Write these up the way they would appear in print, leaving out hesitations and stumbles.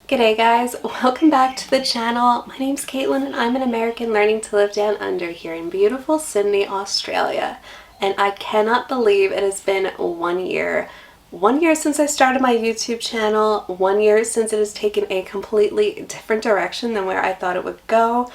G'day guys, welcome back to the channel. My name's Kaitlyn and I'm an American learning to live down under here in beautiful Sydney, Australia. And I cannot believe it has been 1 year. 1 year since I started my YouTube channel, 1 year since it has taken a completely different direction than where I thought it would go.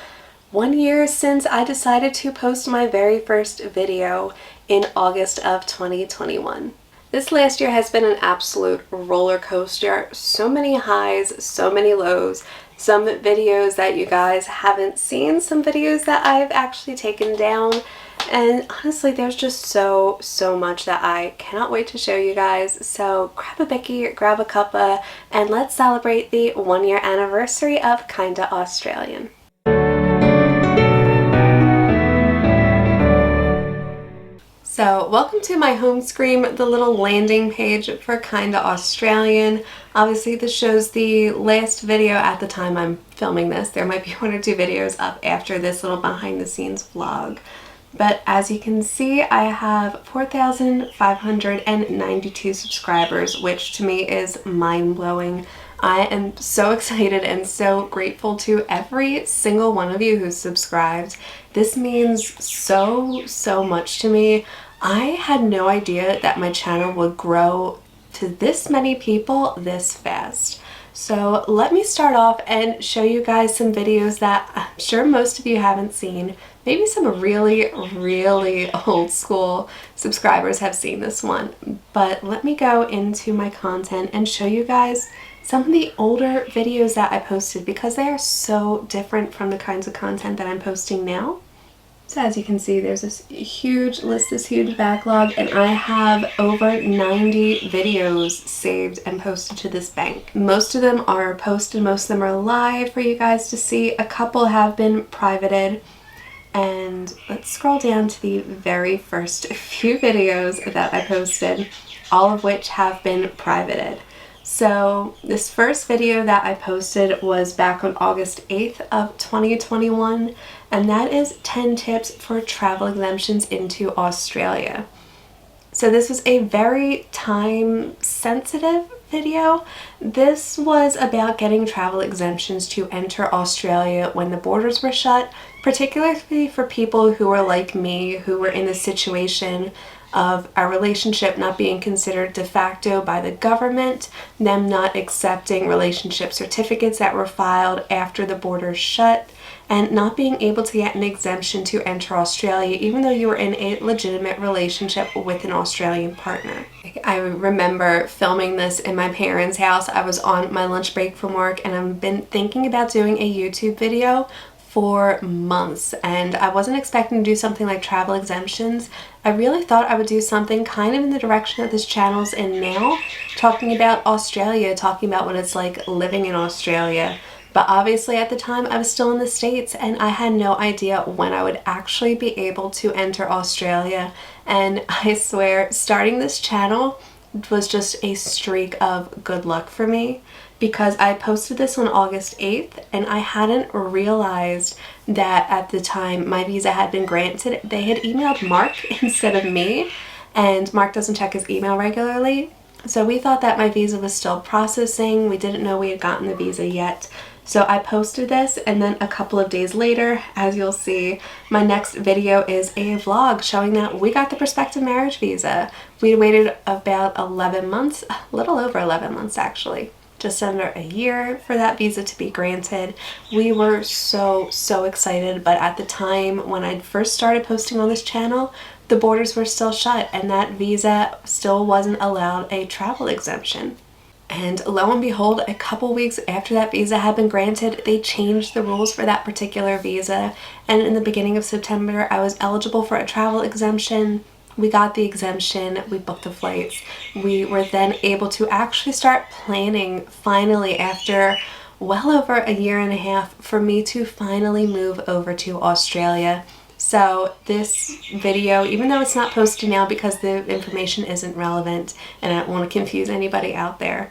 1 year since I decided to post my very first video in August of 2021. This last year has been an absolute roller coaster. So many highs, so many lows, some videos that you guys haven't seen, some videos that I've actually taken down, and honestly there's just so much that I cannot wait to show you guys. So grab a bicky, grab a cuppa, and let's celebrate the 1 year anniversary of Kinda Australian. So welcome to my home screen, the little landing page for Kinda Australian. Obviously this shows the last video at the time I'm filming this. There might be 1 or 2 videos up after this little behind the scenes vlog. But as you can see, I have 4,592 subscribers, which to me is mind-blowing. I am so excited and so grateful to every single one of you who subscribed. This means so much to me. I had no idea that my channel would grow to this many people this fast. So let me start off and show you guys some videos that I'm sure most of you haven't seen. Maybe some really old school subscribers have seen this one. But let me go into my content and show you guys some of the older videos that I posted because they are so different from the kinds of content that I'm posting now. So as you can see, there's this huge list, this huge backlog, and I have over 90 videos saved and posted to this bank. Most of them are posted, most of them are live for you guys to see. A couple have been privated. And let's scroll down to the very first few videos that I posted, all of which have been privated. So this first video that I posted was back on August 8th of 2021, and that is 10 tips for travel exemptions into Australia. So this was a very time sensitive video. This was about getting travel exemptions to enter Australia when the borders were shut, particularly for people who were like me, who were in the situation of our relationship not being considered de facto by the government, them not accepting relationship certificates that were filed after the borders shut, and not being able to get an exemption to enter Australia even though you were in a legitimate relationship with an Australian partner. I remember filming this in my parents' house. I was on my lunch break from work and I've been thinking about doing a YouTube video for months, and I wasn't expecting to do something like travel exemptions. I really thought I would do something kind of in the direction that this channel's in now, talking about Australia, talking about what it's like living in Australia. But obviously at the time I was still in the States and I had no idea when I would actually be able to enter Australia. And I swear, starting this channel was just a streak of good luck for me, because I posted this on August 8th and I hadn't realized that at the time my visa had been granted. They had emailed Mark instead of me, and Mark doesn't check his email regularly. So we thought that my visa was still processing. We didn't know we had gotten the visa yet. So I posted this, and then a couple of days later, as you'll see, my next video is a vlog showing that we got the prospective marriage visa. We waited about 11 months, a little over 11 months actually, just under a year for that visa to be granted. We were so excited, but at the time when I first started posting on this channel, the borders were still shut and that visa still wasn't allowed a travel exemption. And lo and behold, a couple weeks after that visa had been granted, they changed the rules for that particular visa, and in the beginning of September I was eligible for a travel exemption. We got the exemption, we booked the flights. We were then able to actually start planning, finally, after well over a year and a half, for me to finally move over to Australia. So this video, even though it's not posted now because the information isn't relevant and I don't want to confuse anybody out there,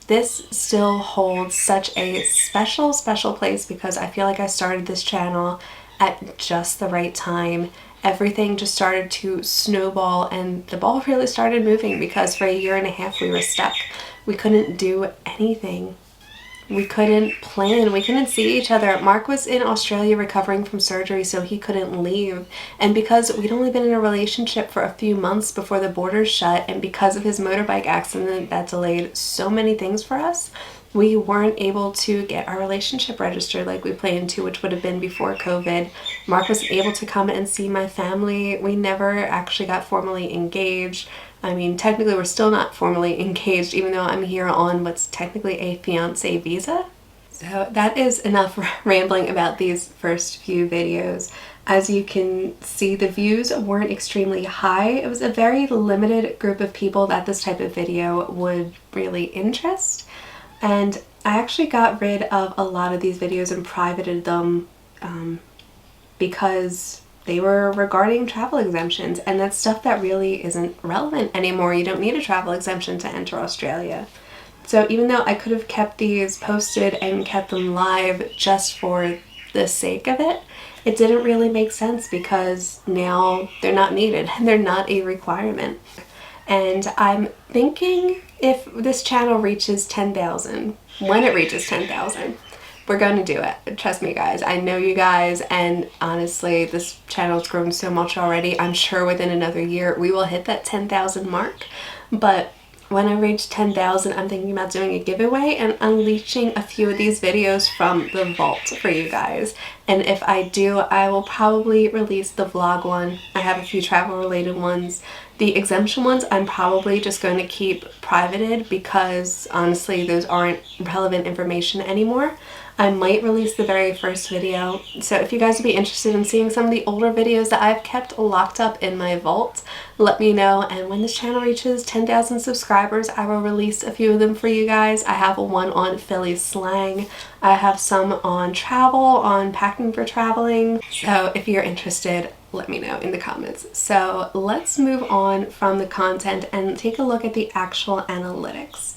this still holds such a special place because I feel like I started this channel at just the right time. Everything just started to snowball and the ball really started moving because for a year and a half we were stuck. We couldn't do anything. we couldn't plan, we couldn't see each other. Mark was in Australia recovering from surgery, so he couldn't leave. And because we'd only been in a relationship for a few months before the borders shut, and because of his motorbike accident that delayed so many things for us, we weren't able to get our relationship registered like we planned to, which would have been before COVID. Mark was able to come and see my family. We never actually got formally engaged. I mean, technically we're still not formally engaged, even though I'm here on what's technically a fiancé visa. So that is enough rambling about these first few videos. As you can see, the views weren't extremely high. It was a very limited group of people that this type of video would really interest. And I actually got rid of a lot of these videos and privated them because they were regarding travel exemptions, and that's stuff that really isn't relevant anymore. You don't need a travel exemption to enter Australia. So even though I could have kept these posted and kept them live just for the sake of it, it didn't really make sense because now they're not needed and they're not a requirement. And I'm thinking if this channel reaches 10,000, when it reaches 10,000, we're going to do it. Trust me, guys. I know you guys, and honestly, this channel's grown so much already. I'm sure within another year we will hit that 10,000 mark. But when I reach 10,000, I'm thinking about doing a giveaway and unleashing a few of these videos from the vault for you guys. And if I do, I will probably release the vlog one. I have a few travel related ones. The exemption ones I'm probably just going to keep privated because honestly those aren't relevant information anymore. I might release the very first video. So if you guys would be interested in seeing some of the older videos that I've kept locked up in my vault, let me know. And when this channel reaches 10,000 subscribers, I will release a few of them for you guys. I have one on Philly slang. I have some on travel, on packing for traveling. So if you're interested, let me know in the comments. So let's move on from the content and take a look at the actual analytics.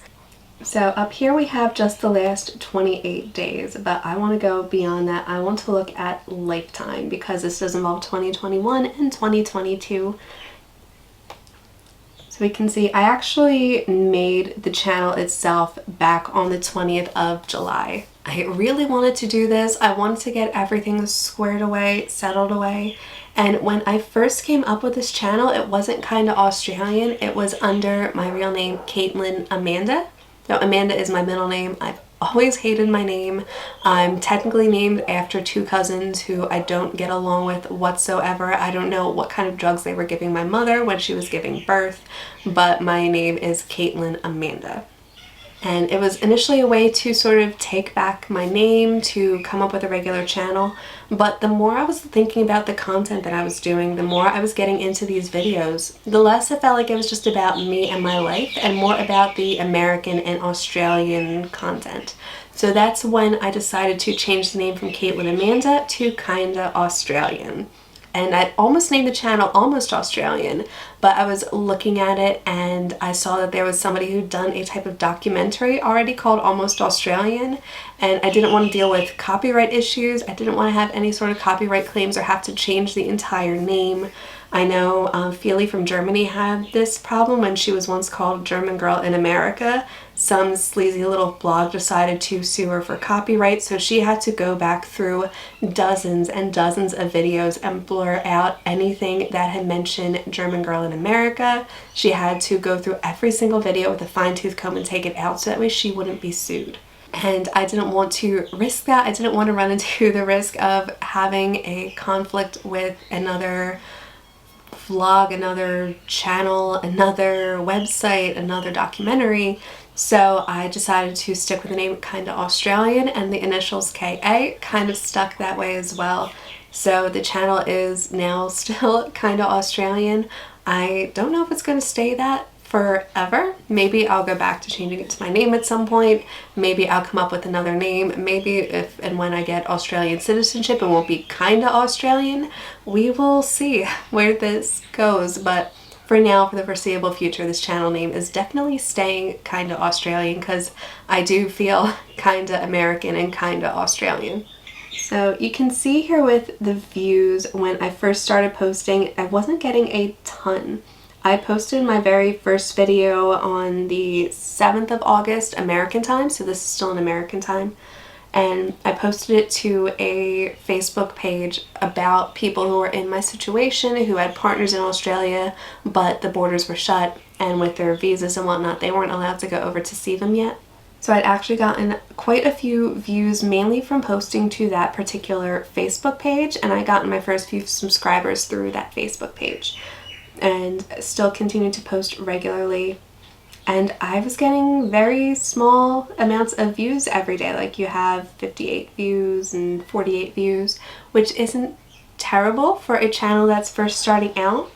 So up here we have just the last 28 days, but I want to go beyond that. I want to look at lifetime because this does involve 2021 and 2022. So we can see I actually made the channel itself back on the 20th of July. I really wanted to do this. I wanted to get everything squared away, settled away. And when I first came up with this channel, it wasn't Kinda Australian. It was under my real name, Kaitlyn Amanda. Now, Amanda is my middle name. I've always hated my name. I'm technically named after two cousins who I don't get along with whatsoever. I don't know what kind of drugs they were giving my mother when she was giving birth, but my name is Kaitlyn Amanda. And it was initially a way to sort of take back my name, to come up with a regular channel. But the more I was thinking about the content that I was doing, the more I was getting into these videos, the less it felt like it was just about me and my life and more about the American and Australian content. So that's when I decided to change the name from Kaitlyn Amanda to Kinda Australian. And I almost named the channel Almost Australian, but I was looking at it and I saw that there was somebody who'd done a type of documentary already called Almost Australian, and I didn't want to deal with copyright issues. I didn't want to have any sort of copyright claims or have to change the entire name. I know Feely from Germany had this problem when she was once called German Girl in America. Some sleazy little blog decided to sue her for copyright, so she had to go back through dozens and dozens of videos and blur out anything that had mentioned German Girl in America. She had to go through every single video with a fine-tooth comb and take it out so that way she wouldn't be sued. And I didn't want to risk that. I didn't want to run into the risk of having a conflict with another vlog, another channel, another website, another documentary. So I decided to stick with the name Kinda Australian, and the initials KA kind of stuck that way as well. So the channel is now still Kinda Australian. I don't know if it's going to stay that forever. Maybe I'll go back to changing it to my name at some point. Maybe I'll come up with another name. Maybe if and when I get Australian citizenship, it won't be Kinda Australian. We will see where this goes, but for now, for the foreseeable future, this channel name is definitely staying Kinda Australian because I do feel kinda American and kinda Australian. So you can see here with the views, when I first started posting, I wasn't getting a ton. I posted my very first video on the 7th of August American time, so this is still in American time, and I posted it to a Facebook page about people who were in my situation who had partners in Australia, but the borders were shut, and with their visas and whatnot, they weren't allowed to go over to see them yet. So I'd actually gotten quite a few views, mainly from posting to that particular Facebook page, and I gotten my first few subscribers through that Facebook page, and still continue to post regularly. And I was getting very small amounts of views every day. Like, you have 58 views and 48 views, which isn't terrible for a channel that's first starting out.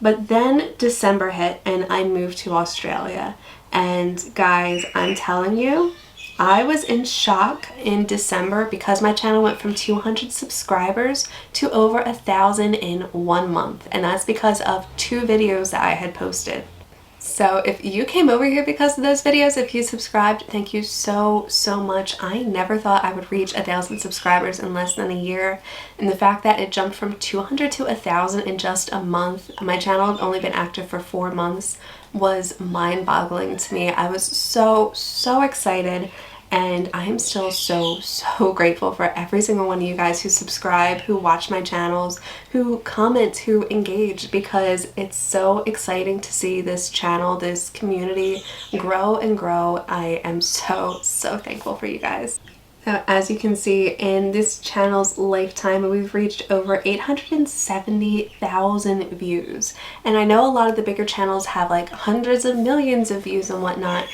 But then December hit and I moved to Australia. And guys, I'm telling you, I was in shock in December because my channel went from 200 subscribers to over 1,000 in 1 month. And that's because of 2 videos that I had posted. So if you came over here because of those videos, if you subscribed, thank you so much. I never thought I would reach 1,000 subscribers in less than a year. And the fact that it jumped from 200 to 1,000 in just a month, my channel had only been active for 4 months, was mind-boggling to me. I was so excited. And I am still so grateful for every single one of you guys who subscribe, who watch my channels, who comment, who engage, because it's so exciting to see this channel, this community grow and grow. I am so thankful for you guys. Now, as you can see, in this channel's lifetime, we've reached over 870,000 views. And I know a lot of the bigger channels have like hundreds of millions of views and whatnot.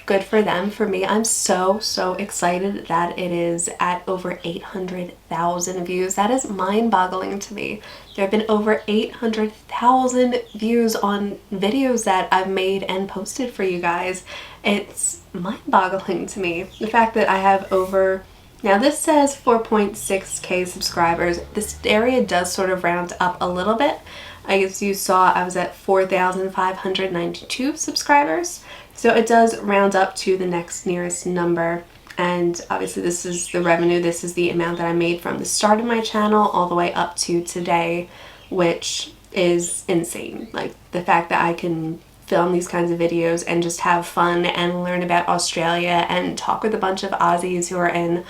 Good for them. For me, I'm so excited that it is at over 800,000 views. That is mind-boggling to me. There have been over 800,000 views on videos that I've made and posted for you guys. It's mind-boggling to me. The fact that I have over, now this says 4.6k subscribers. This area does sort of round up a little bit. As you saw, I was at 4,592 subscribers. So it does round up to the next nearest number. And obviously this is the revenue, this is the amount that I made from the start of my channel all the way up to today, which is insane. Like, the fact that I can film these kinds of videos and just have fun and learn about Australia and talk with a bunch of Aussies who are in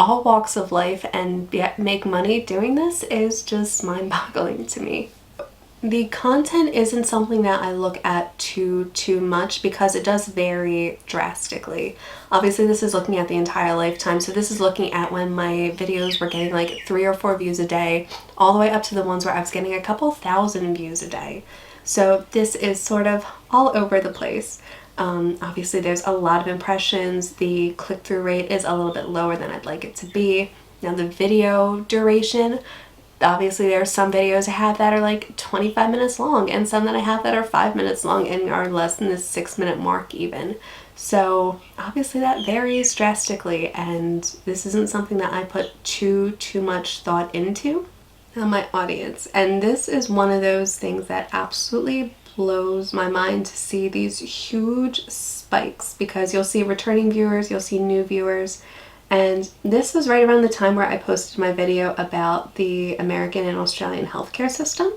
all walks of life and yet make money doing this is just mind-boggling to me. The content isn't something that I look at too much because it does vary drastically. Obviously this is looking at the entire lifetime, so this is looking at when my videos were getting like 3 or 4 views a day, all the way up to the ones where I was getting a couple thousand views a day. So this is sort of all over the place. Obviously there's a lot of impressions. The click-through rate is a little bit lower than I'd like it to be. Now the video duration, obviously there are some videos I have that are like 25 minutes long and some that I have that are 5 minutes long and are less than the 6-minute mark even. So obviously that varies drastically, and this isn't something that I put too much thought into. Now my audience, and this is one of those things that absolutely blows my mind to see these huge spikes, because you'll see returning viewers, you'll see new viewers. And this was right around the time where I posted my video about the American and Australian healthcare system.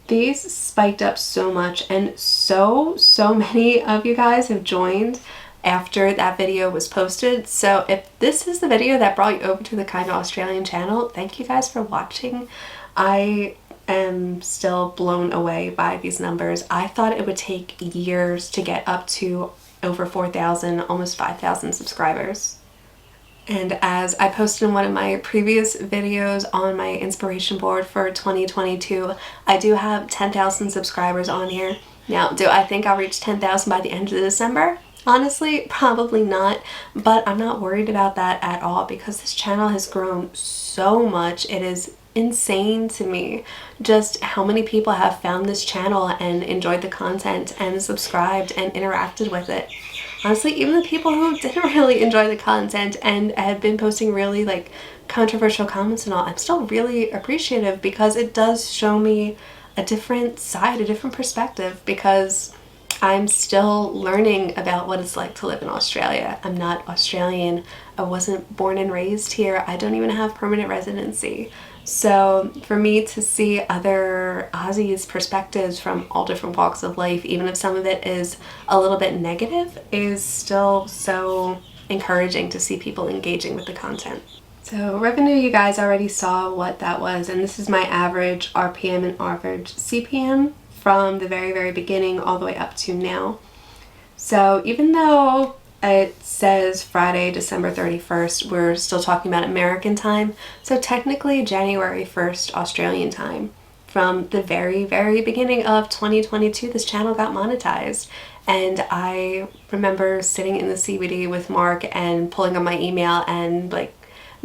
These spiked up so much, and so many of you guys have joined after that video was posted. So if this is the video that brought you over to the Kinda Australian channel, thank you guys for watching. I am still blown away by these numbers. I thought it would take years to get up to over 4,000, almost 5,000 subscribers. And as I posted in one of my previous videos on my inspiration board for 2022, I do have 10,000 subscribers on here. Now, do I think I'll reach 10,000 by the end of December? Honestly, probably not, but I'm not worried about that at all because this channel has grown so much. It is insane to me just how many people have found this channel and enjoyed the content and subscribed and interacted with it. Honestly, even the people who didn't really enjoy the content and had been posting really like controversial comments and all, I'm still really appreciative because it does show me a different side, a different perspective, because I'm still learning about what it's like to live in Australia. I'm not Australian. I wasn't born and raised here. I don't even have permanent residency. So for me to see other Aussies' perspectives from all different walks of life, even if some of it is a little bit negative, is still so encouraging to see people engaging with the content. So revenue, you guys already saw what that was, and this is my average RPM and average CPM from the very, very beginning all the way up to now. So even though it says Friday, December 31st, we're still talking about American time. So technically January 1st, Australian time. From the very, very beginning of 2022, this channel got monetized. And I remember sitting in the CBD with Mark and pulling up my email and like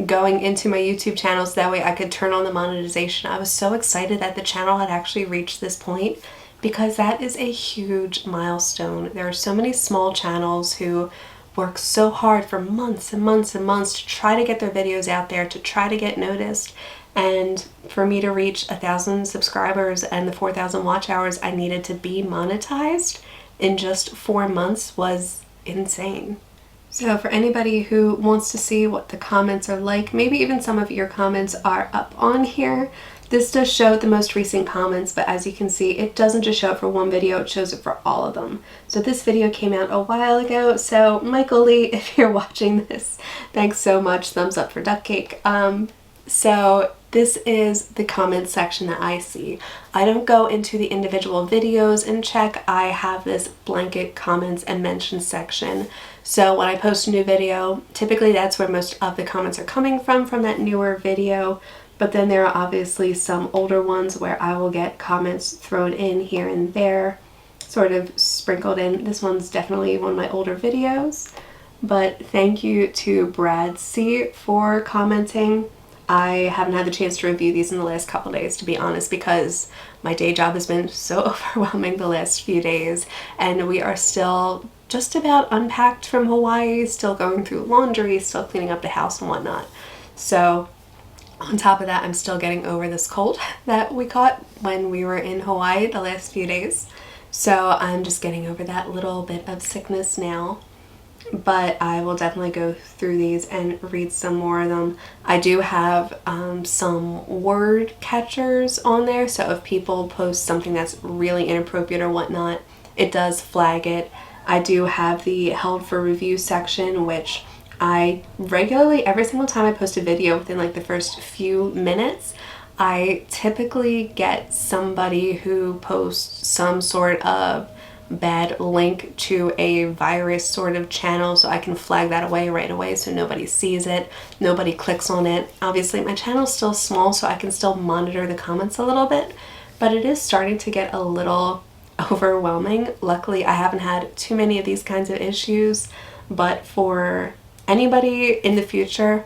going into my YouTube channel so that way I could turn on the monetization. I was so excited that the channel had actually reached this point, because that is a huge milestone. There are so many small channels who work so hard for months and months and months to try to get their videos out there, to try to get noticed. And for me to reach 1,000 subscribers and the 4,000 watch hours I needed to be monetized in just 4 months was insane. So for anybody who wants to see what the comments are like, maybe even some of your comments are up on here. This does show the most recent comments, but as you can see, it doesn't just show it for one video, it shows it for all of them. So this video came out a while ago, so Michael Lee, if you're watching this, thanks so much, thumbs up for duck cake. So this is the comment section that I see. I don't go into the individual videos and check. I have this blanket comments and mentions section. So when I post a new video, typically that's where most of the comments are coming from that newer video. But then there are obviously some older ones where I will get comments thrown in here and there, sort of sprinkled in. This one's definitely one of my older videos. But thank you to Brad C for commenting. I haven't had the chance to review these in the last couple days, to be honest, because my day job has been so overwhelming the last few days, and we are still just about unpacked from Hawaii, still going through laundry, still cleaning up the house and whatnot. So on top of that, I'm still getting over this cold that we caught when we were in Hawaii the last few days. So I'm just getting over that little bit of sickness now. But I will definitely go through these and read some more of them. I do have some word catchers on there, so if people post something that's really inappropriate or whatnot, it does flag it. I do have the held for review section, which I regularly, every single time I post a video within like the first few minutes, I typically get somebody who posts some sort of bad link to a virus sort of channel, so I can flag that away right away so nobody sees it, nobody clicks on it. Obviously my channel's still small, so I can still monitor the comments a little bit, but it is starting to get a little overwhelming. Luckily I haven't had too many of these kinds of issues, but for anybody in the future,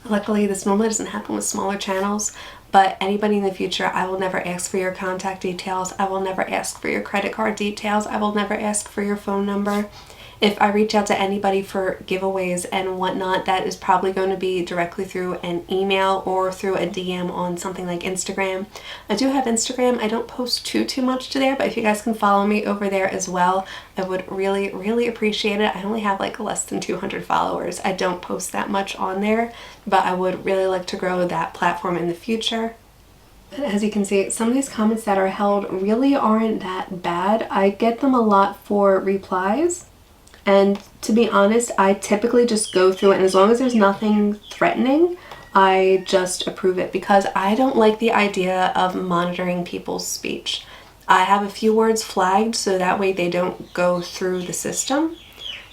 luckily this normally doesn't happen with smaller channels, but anybody in the future, I will never ask for your contact details. I will never ask for your credit card details. I will never ask for your phone number. If I reach out to anybody for giveaways and whatnot, that is probably going to be directly through an email or through a DM on something like Instagram. I do have Instagram. I don't post too much to there, but if you guys can follow me over there as well, I would really appreciate it. I only have like less than 200 followers. I don't post that much on there, but I would really like to grow that platform in the future. And as you can see, some of these comments that are held really aren't that bad. I get them a lot for replies. And to be honest, I typically just go through it, and as long as there's nothing threatening, I just approve it, because I don't like the idea of monitoring people's speech. I have a few words flagged so that way they don't go through the system.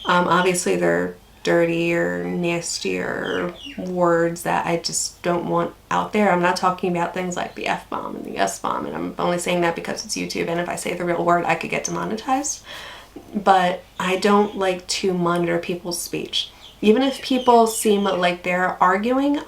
Obviously they're dirty or nasty or words that I just don't want out there. I'm not talking about things like the F-bomb and the S-bomb, and I'm only saying that because it's YouTube, and if I say the real word, I could get demonetized. But I don't like to monitor people's speech. Even if people seem like they're arguing,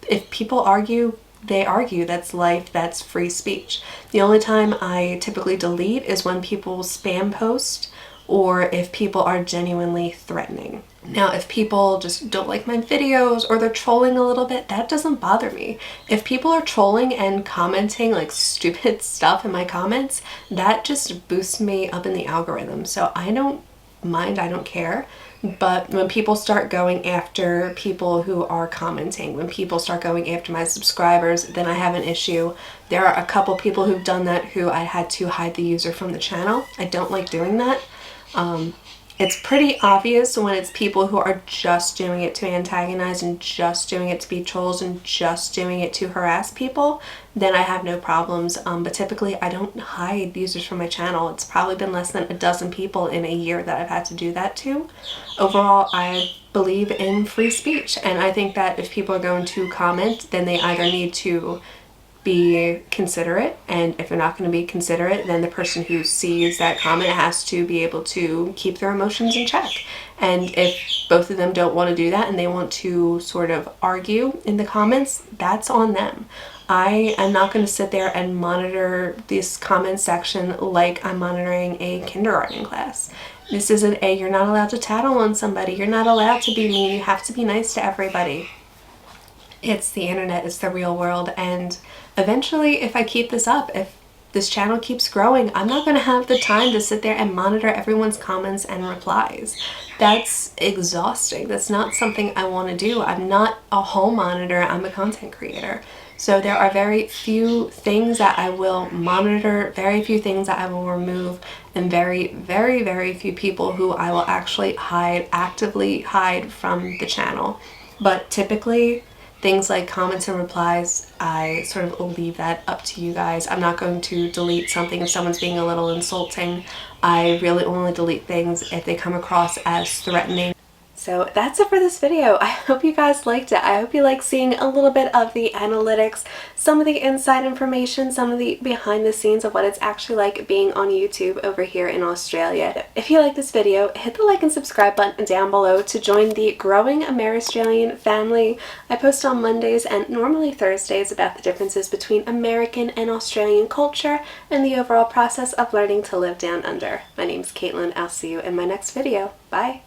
if people argue, they argue. That's life, that's free speech. The only time I typically delete is when people spam post or if people are genuinely threatening. Now, if people just don't like my videos or they're trolling a little bit, that doesn't bother me. If people are trolling and commenting like stupid stuff in my comments, that just boosts me up in the algorithm. So I don't mind, I don't care. But when people start going after people who are commenting, when people start going after my subscribers, then I have an issue. There are a couple people who've done that who I had to hide the user from the channel. I don't like doing that. It's pretty obvious when it's people who are just doing it to antagonize and just doing it to be trolls and just doing it to harass people, then I have no problems. But typically I don't hide users from my channel. It's probably been less than a dozen people in a year that I've had to do that to. Overall, I believe in free speech, and I think that if people are going to comment, then they either need to be considerate, and if they're not going to be considerate, then the person who sees that comment has to be able to keep their emotions in check. And if both of them don't want to do that and they want to sort of argue in the comments, that's on them. I am not going to sit there and monitor this comment section like I'm monitoring a kindergarten class. This isn't a, you're not allowed to tattle on somebody, you're not allowed to be mean, you have to be nice to everybody. It's the internet, it's the real world, and eventually, if I keep this up, if this channel keeps growing, I'm not going to have the time to sit there and monitor everyone's comments and replies. That's exhausting. That's not something I want to do. I'm not a home monitor, I'm a content creator. So there are very few things that I will monitor, very few things that I will remove, and very, very, very few people who I will actually actively hide from the channel. But typically, things like comments and replies, I sort of leave that up to you guys. I'm not going to delete something if someone's being a little insulting. I really only delete things if they come across as threatening. So that's it for this video. I hope you guys liked it. I hope you like seeing a little bit of the analytics, some of the inside information, some of the behind the scenes of what it's actually like being on YouTube over here in Australia. If you like this video, hit the like and subscribe button down below to join the growing Ameristralian family. I post on Mondays and normally Thursdays about the differences between American and Australian culture and the overall process of learning to live down under. My name's Kaitlyn. I'll see you in my next video. Bye!